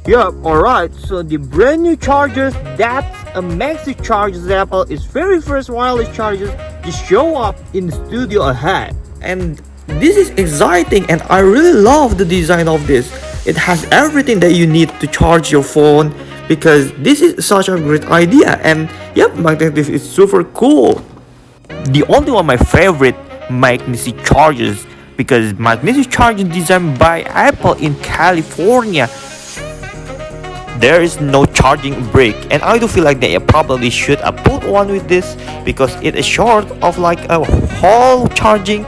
Yup, alright, so the brand new chargers, that's a Magsafe charge example, is very first wireless chargers to show up in the studio ahead. And this is exciting and I really love the design of this. It has everything that you need to charge your phone because this is such a great idea and yep, Magsafe is super cool. The only one my favorite Magsafe chargers because Magsafe charger designed by Apple in California. There is no charging brick and I do feel like they probably should have put one with this because it is short of like a whole charging,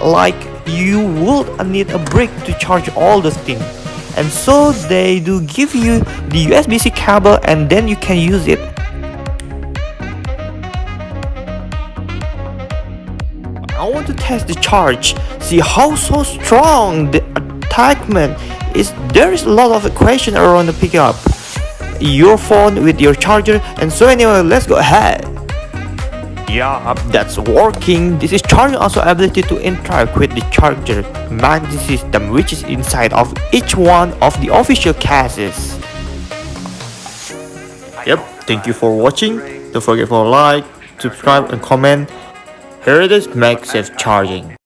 like you would need a brick to charge all the thing. And so they do give you the USB-C cable and then you can use it. I want to test the charge, see how so strong the attachment is. There is a lot of equation around the pickup your phone with your charger, and so anyway, let's go ahead. Yeah, that's working. This is charging also ability to interact with the charger magnetic system which is inside of each one of the official cases. Yep, thank you for watching. Don't forget to like, subscribe and comment. Here it is, Magsafe charging.